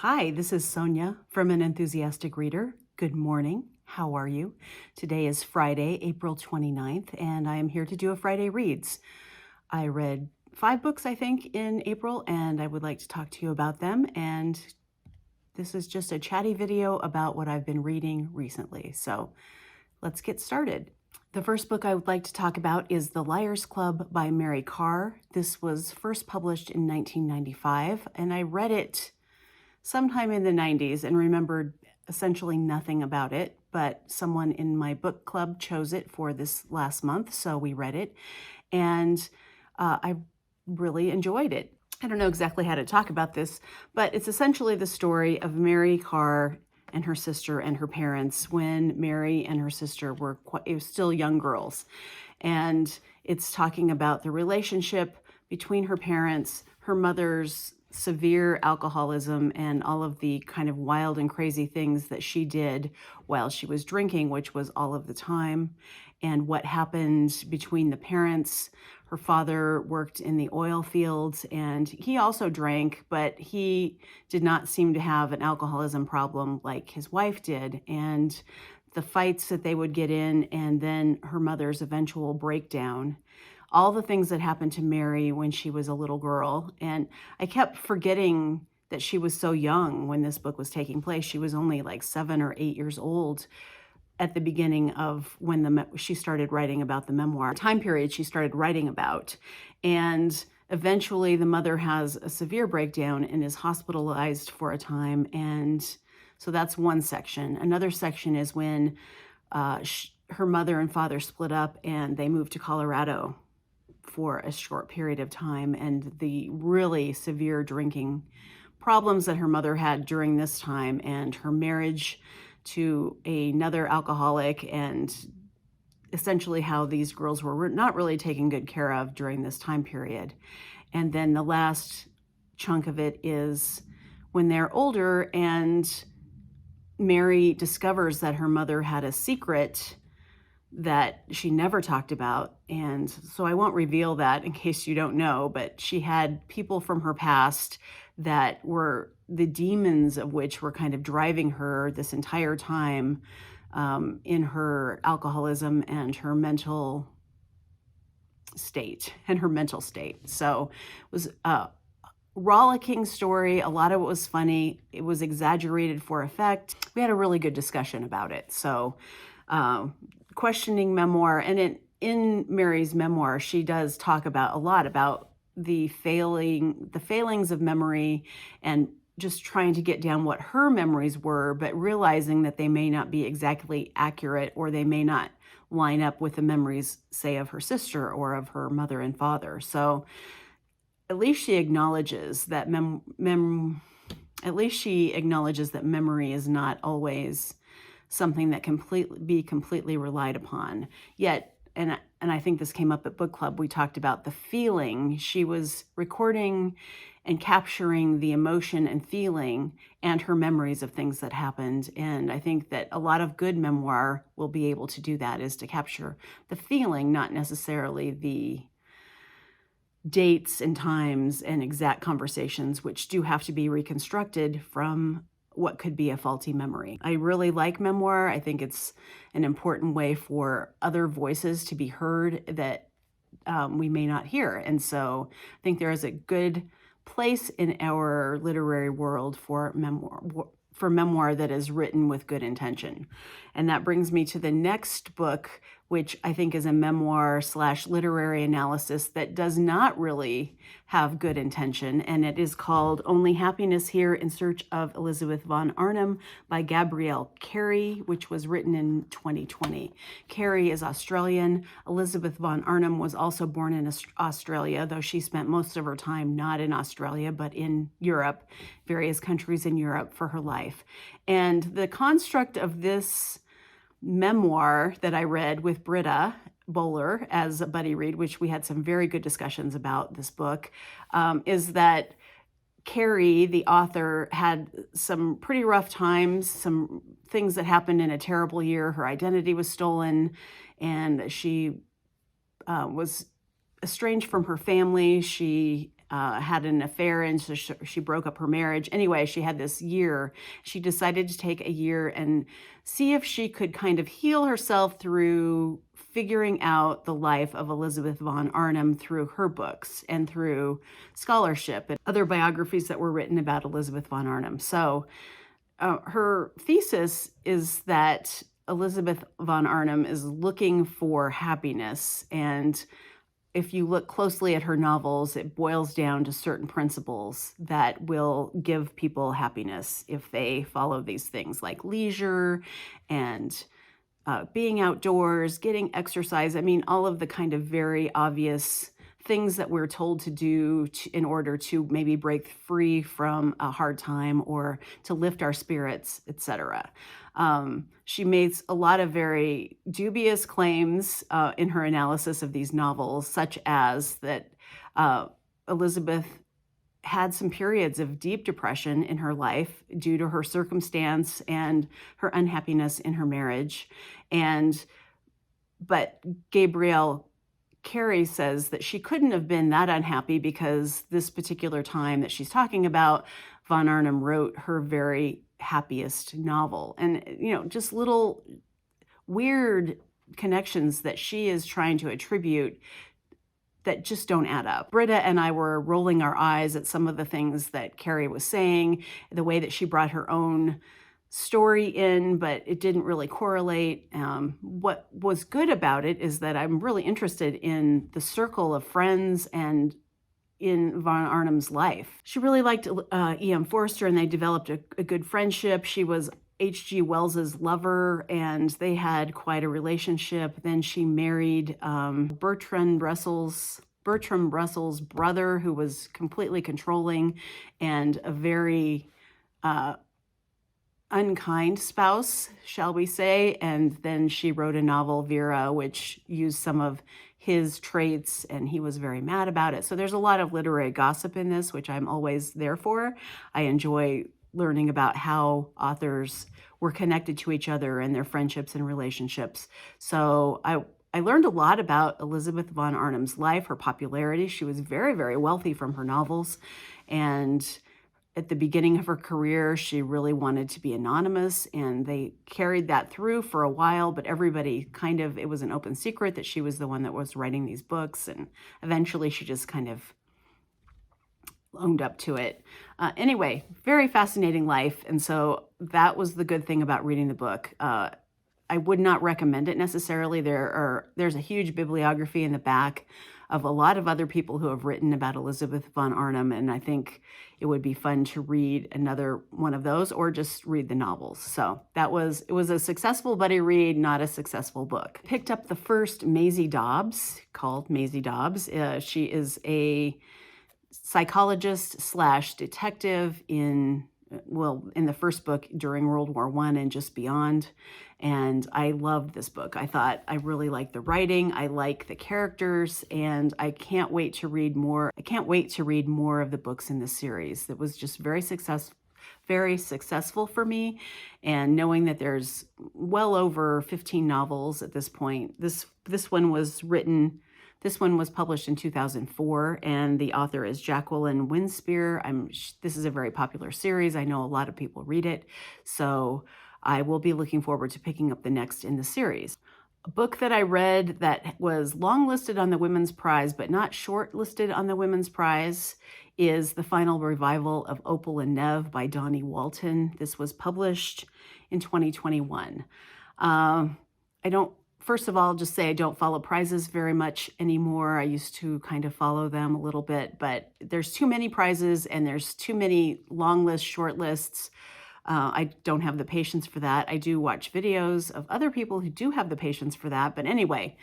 Hi, this is Sonia from An Enthusiastic Reader. Good morning. How are you? Today is Friday, April 29th, and I am here to do a Friday Reads. I read 5 books, I think, in April, and I would like to talk to you about them. And this is just a chatty video about what I've been reading recently. So let's get started. The first book I would like to talk about is The Liars Club by Mary Karr. This was first published in 1995, and I read it sometime in the 90s and remembered essentially nothing about it, but someone in my book club chose it for this last month, so we read it, and I really enjoyed it. I don't know exactly how to talk about this, but it's essentially the story of Mary Karr and her sister and her parents when Mary and her sister were still young girls. And it's talking about the relationship between her parents, her mother's severe alcoholism, and all of the kind of wild and crazy things that she did while she was drinking, which was all of the time, and what happened between the parents. Her father worked in the oil fields and he also drank, but he did not seem to have an alcoholism problem like his wife did. And the fights that they would get in, and then her mother's eventual breakdown, all the things that happened to Mary when she was a little girl. And I kept forgetting that she was so young when this book was taking place. She was only like 7 or 8 years old at the beginning of when she started writing about the memoir, time period she started writing about. And eventually the mother has a severe breakdown and is hospitalized for a time. And so that's one section. Another section is when her mother and father split up and they moved to Colorado for a short period of time, and the really severe drinking problems that her mother had during this time, and her marriage to another alcoholic, and essentially how these girls were not really taken good care of during this time period. And then the last chunk of it is when they're older and Mary discovers that her mother had a secret that she never talked about. And so I won't reveal that in case you don't know, but she had people from her past that were the demons of which were kind of driving her this entire time in her alcoholism and her mental state. So it was a rollicking story. A lot of it was funny. It was exaggerated for effect. We had a really good discussion about it. So questioning memoir, and in Mary's memoir, she does talk about a lot about the failings of memory, and just trying to get down what her memories were, but realizing that they may not be exactly accurate, or they may not line up with the memories, say, of her sister or of her mother and father. So at least she acknowledges that memory is not always something that can be completely relied upon. Yet, and I think this came up at book club, we talked about the feeling. She was recording and capturing the emotion and feeling and her memories of things that happened. And I think that a lot of good memoir will be able to do that, is to capture the feeling, not necessarily the dates and times and exact conversations, which do have to be reconstructed from what could be a faulty memory. I really like memoir. I think it's an important way for other voices to be heard that we may not hear. And so I think there is a good place in our literary world for memoir that is written with good intention. And that brings me to the next book, which I think is a memoir / literary analysis that does not really have good intention. And it is called Only Happiness Here in Search of Elizabeth von Arnim by Gabrielle, Carey, which was written in 2020. Carey is Australian. Elizabeth von Arnim was also born in Australia, though she spent most of her time not in Australia, but in Europe, various countries in Europe for her life. And the construct of this memoir that I read with Britta Bowler as a buddy read, which we had some very good discussions about this book, is that Carey, the author, had some pretty rough times, some things that happened in a terrible year. Her identity was stolen, and she was estranged from her family. She had an affair, and so she broke up her marriage. Anyway, she had this year. She decided to take a year and see if she could kind of heal herself through figuring out the life of Elizabeth von Arnim through her books and through scholarship and other biographies that were written about Elizabeth von Arnim. So her thesis is that Elizabeth von Arnim is looking for happiness, and if you look closely at her novels, it boils down to certain principles that will give people happiness if they follow these things like leisure and being outdoors, getting exercise. I mean, all of the kind of very obvious things that we're told to do in order to maybe break free from a hard time or to lift our spirits, etc. She makes a lot of very dubious claims in her analysis of these novels, such as that Elizabeth had some periods of deep depression in her life due to her circumstance and her unhappiness in her marriage. But Gabrielle Carey says that she couldn't have been that unhappy because this particular time that she's talking about, von Arnim wrote her very happiest novel. And, just little weird connections that she is trying to attribute that just don't add up. Britta and I were rolling our eyes at some of the things that Carey was saying, the way that she brought her own story in, but it didn't really correlate. What was good about it is that I'm really interested in the circle of friends and in von Arnim's life. She really liked E.M. Forster, and they developed a good friendship. She was H.G. Wells's lover, and they had quite a relationship. Then she married Bertrand Russell's brother, who was completely controlling and a very unkind spouse, shall we say. And then she wrote a novel, Vera, which used some of his traits, and he was very mad about it. So there's a lot of literary gossip in this, which I'm always there for. I enjoy learning about how authors were connected to each other and their friendships and relationships. So I learned a lot about Elizabeth von Arnim's life, her popularity. She was very, very wealthy from her novels. And at the beginning of her career, she really wanted to be anonymous, and they carried that through for a while, but everybody it was an open secret that she was the one that was writing these books, and eventually she just kind of owned up to it. Anyway, very fascinating life, and so that was the good thing about reading the book. I would not recommend it necessarily. There's a huge bibliography in the back of a lot of other people who have written about Elizabeth von Arnim, and I think it would be fun to read another one of those or just read the novels. So it was a successful buddy read, not a successful book. Picked up the first Maise Dobbs, called Maise Dobbs. She is a psychologist / detective in the first book during World War I and just beyond. And I loved this book. I thought I really liked the writing. I like the characters, and I can't wait to read more. I can't wait to read more of the books in this series. That was just very successful for me. And knowing that there's well over 15 novels at this point. This one was published in 2004, and the author is Jacqueline Winspear. This is a very popular series. I know a lot of people read it, so I will be looking forward to picking up the next in the series. A book that I read that was long-listed on the Women's Prize, but not short-listed on the Women's Prize, is the final revival of Opal and Neve by Dawnie Walton. This was published in 2021. First of all, just say I don't follow prizes very much anymore. I used to kind of follow them a little bit, but there's too many prizes and there's too many long lists, short lists. I don't have the patience for that. I do watch videos of other people who do have the patience for that. But anyway,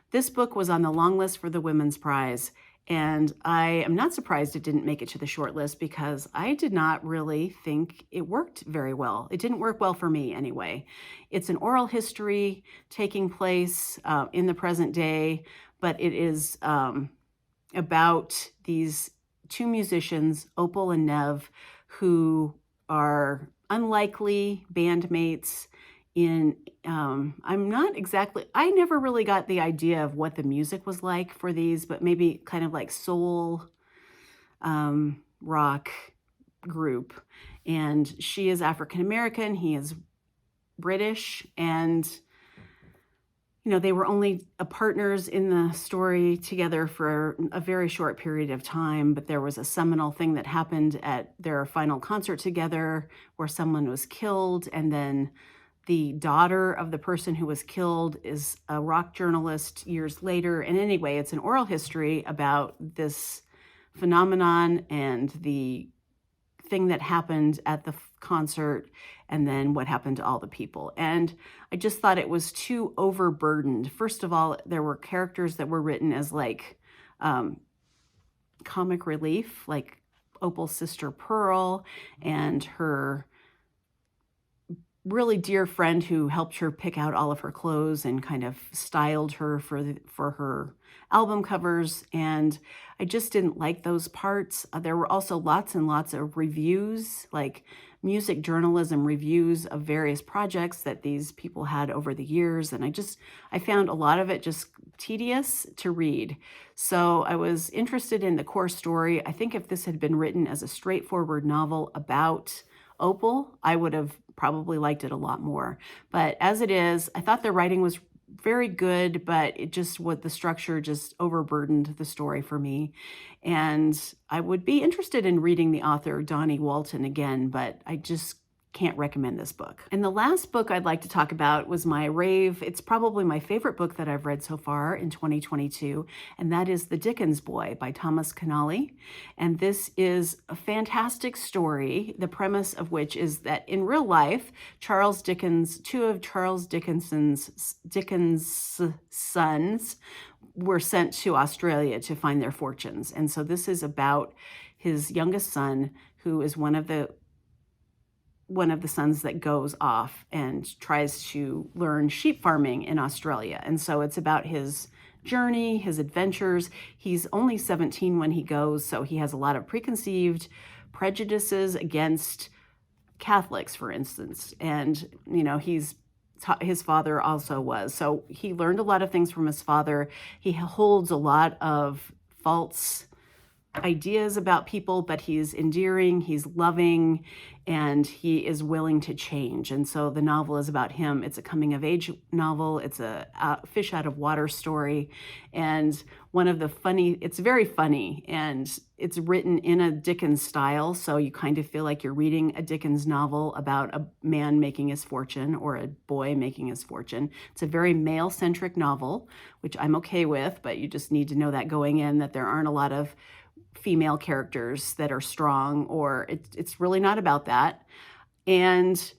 this book was on the long list for the Women's Prize, and I am not surprised it didn't make it to the short list because I did not really think it worked very well. It didn't work well for me anyway. It's an oral history taking place in the present day, but it is about these two musicians, Opal and Neve, who are unlikely bandmates in, I never really got the idea of what the music was like for these, but maybe kind of like soul, rock group. And she is African American, he is British, and they were only partners in the story together for a very short period of time, but there was a seminal thing that happened at their final concert together where someone was killed, and then the daughter of the person who was killed is a rock journalist years later. And anyway, it's an oral history about this phenomenon and the thing that happened at the concert, and then what happened to all the people. And I just thought it was too overburdened. First of all, there were characters that were written as like comic relief, like Opal's sister Pearl and her really dear friend who helped her pick out all of her clothes and kind of styled her for her album covers. And I just didn't like those parts. There were also lots and lots of reviews, like music journalism reviews of various projects that these people had over the years. And I found a lot of it just tedious to read. So I was interested in the core story. I think if this had been written as a straightforward novel about Opal, I would have probably liked it a lot more. But as it is, I thought the writing was very good, but the structure just overburdened the story for me. And I would be interested in reading the author, Dawnie Walton, again, but I just can't recommend this book. And the last book I'd like to talk about was my rave. It's probably my favorite book that I've read so far in 2022, and that is The Dickens Boy by Thomas Keneally. And this is a fantastic story, the premise of which is that in real life, two of Charles Dickens' sons were sent to Australia to find their fortunes. And so this is about his youngest son, who is one of the sons that goes off and tries to learn sheep farming in Australia. And so it's about his journey, his adventures. He's only 17 when he goes, so he has a lot of preconceived prejudices against Catholics, for instance. And, his father also was. So he learned a lot of things from his father. He holds a lot of false ideas about people, but he's endearing, he's loving, and he is willing to change. And so the novel is about him. It's a coming of age novel. It's a fish out of water story. And it's very funny, and it's written in a Dickens style. So you kind of feel like you're reading a Dickens novel about a man making his fortune or a boy making his fortune. It's a very male-centric novel, which I'm okay with, but you just need to know that going in, that there aren't a lot of female characters that are strong, or it's really not about that. And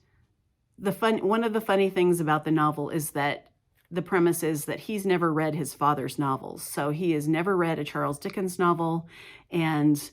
one of the funny things about the novel is that the premise is that he's never read his father's novels. So he has never read a Charles Dickens novel, and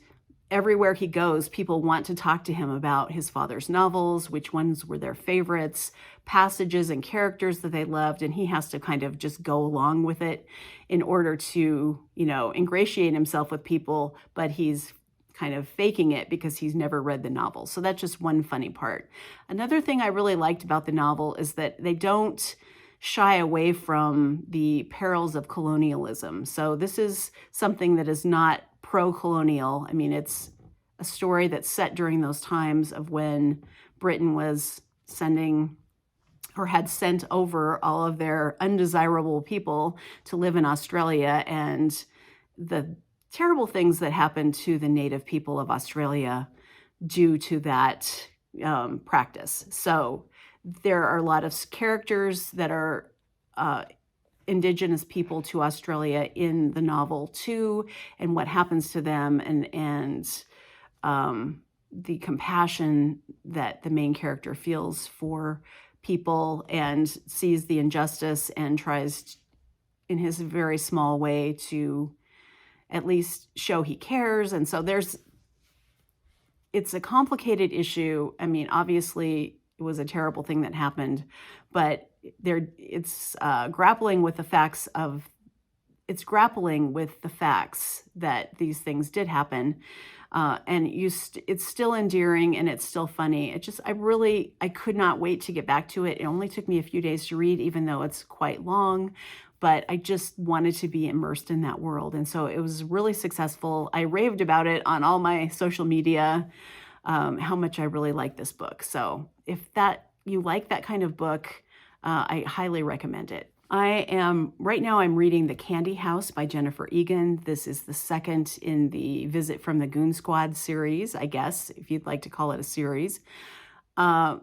everywhere he goes, people want to talk to him about his father's novels, which ones were their favorites, passages and characters that they loved, and he has to kind of just go along with it in order to, ingratiate himself with people, but he's kind of faking it because he's never read the novel. So that's just one funny part. Another thing I really liked about the novel is that they don't shy away from the perils of colonialism. So this is something that is not pro-colonial. I mean, it's a story that's set during those times of when Britain was had sent over all of their undesirable people to live in Australia, and the terrible things that happened to the native people of Australia due to that practice. So there are a lot of characters that are Indigenous people to Australia in the novel too, and what happens to them, and the compassion that the main character feels for people and sees the injustice and tries in his very small way to at least show he cares. And so it's a complicated issue. I mean, obviously it was a terrible thing that happened, but it's grappling with the facts that these things did happen. And it's still endearing, and it's still funny. I could not wait to get back to it. It only took me a few days to read, even though it's quite long, but I just wanted to be immersed in that world. And so it was really successful. I raved about it on all my social media, how much I really like this book. So if you like that kind of book, I highly recommend it. Right now I'm reading The Candy House by Jennifer Egan. This is the second in the Visit from the Goon Squad series, I guess, if you'd like to call it a series.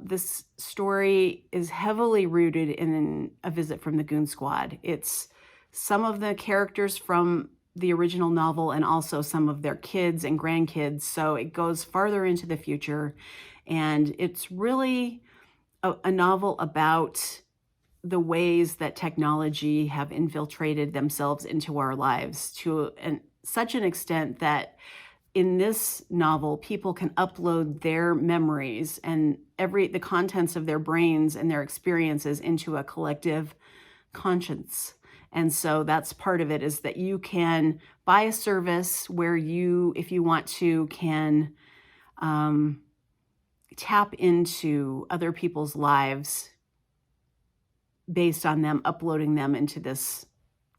This story is heavily rooted in A Visit from the Goon Squad. It's some of the characters from the original novel and also some of their kids and grandkids. So it goes farther into the future. And it's really a novel about the ways that technology have infiltrated themselves into our lives to such an extent that in this novel, people can upload their memories and the contents of their brains and their experiences into a collective conscience. And so that's part of it, is that you can buy a service where you, if you want to, can tap into other people's lives based on them uploading them into this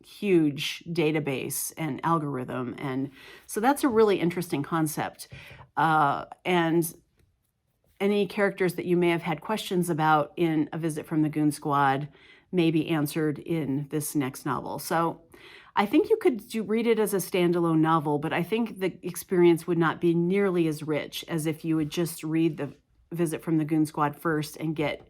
huge database and algorithm. And so that's a really interesting concept. And any characters that you may have had questions about in A Visit from the Goon Squad may be answered in this next novel. So I think you could read it as a standalone novel, but I think the experience would not be nearly as rich as if you would just read The Visit from the Goon Squad first and get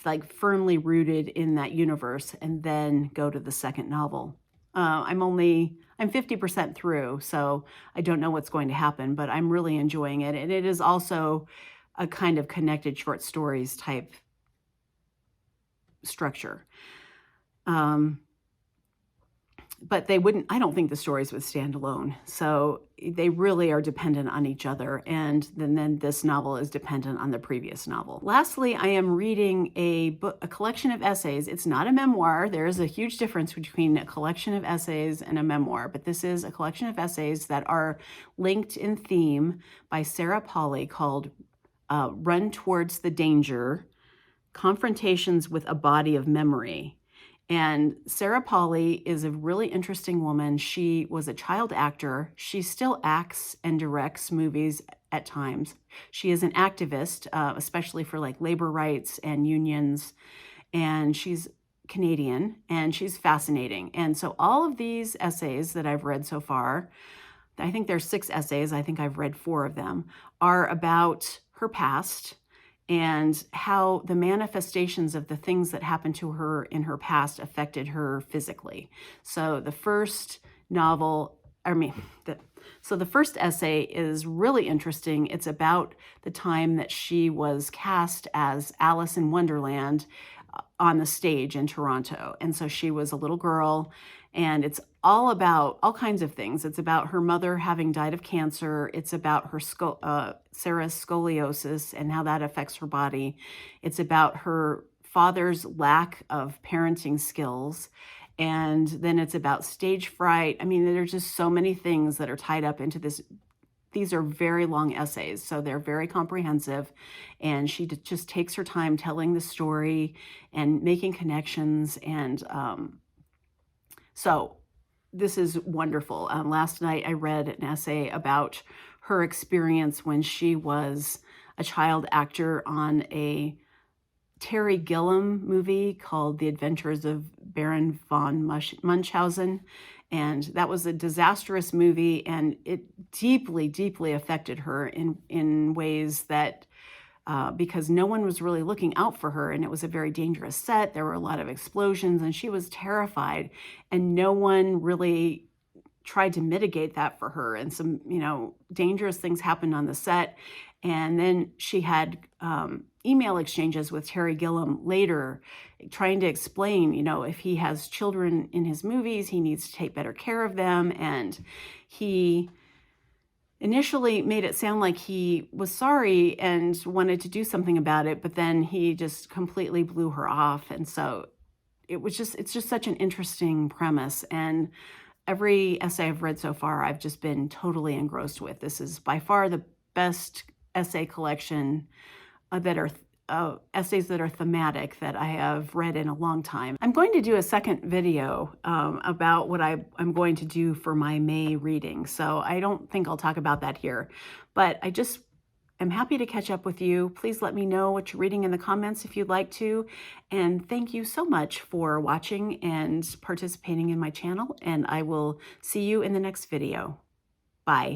like firmly rooted in that universe and then go to the second novel. I'm 50% through, so I don't know what's going to happen, but I'm really enjoying it. And it is also a kind of connected short stories type structure. But I don't think the stories would stand alone. So they really are dependent on each other. And then this novel is dependent on the previous novel. Lastly, I am reading a collection of essays. It's not a memoir. There is a huge difference between a collection of essays and a memoir, but this is a collection of essays that are linked in theme by Sarah Polley called Run Towards the Danger, Confrontations with a Body of Memory. And Sarah Polley is a really interesting woman. She was a child actor. She still acts and directs movies at times. She is an activist, especially for like labor rights and unions. And she's Canadian, and she's fascinating. And so all of these essays that I've read so far, I think there's 6 essays, I think I've read 4 of them, are about her past and how the manifestations of the things that happened to her in her past affected her physically. So the first essay is really interesting. It's about the time that she was cast as Alice in Wonderland on the stage in Toronto. And so she was a little girl, and it's all about all kinds of things. It's about her mother having died of cancer. It's about her Sarah's scoliosis and how that affects her body. It's about her father's lack of parenting skills. And then it's about stage fright. I mean, there's just so many things that are tied up into this. These are very long essays, so they're very comprehensive. And she just takes her time telling the story and making connections. And so this is wonderful. Last night I read an essay about her experience when she was a child actor on a Terry Gilliam movie called The Adventures of Baron von Munchausen. And that was a disastrous movie, and it deeply, deeply affected her in ways that, because no one was really looking out for her, and it was a very dangerous set. There were a lot of explosions, and she was terrified, and no one really tried to mitigate that for her. And some, dangerous things happened on the set. And then she had email exchanges with Terry Gilliam later, trying to explain, if he has children in his movies, he needs to take better care of them. And he initially made it sound like he was sorry and wanted to do something about it, but then he just completely blew her off. And so it's just such an interesting premise. And every essay I've read so far, I've just been totally engrossed with. This is by far the best essay collection that are essays that are thematic that I have read in a long time. I'm going to do a second video about what I'm going to do for my May reading, so I don't think I'll talk about that here. But I'm happy to catch up with you. Please let me know what you're reading in the comments if you'd like to. And thank you so much for watching and participating in my channel. And I will see you in the next video. Bye.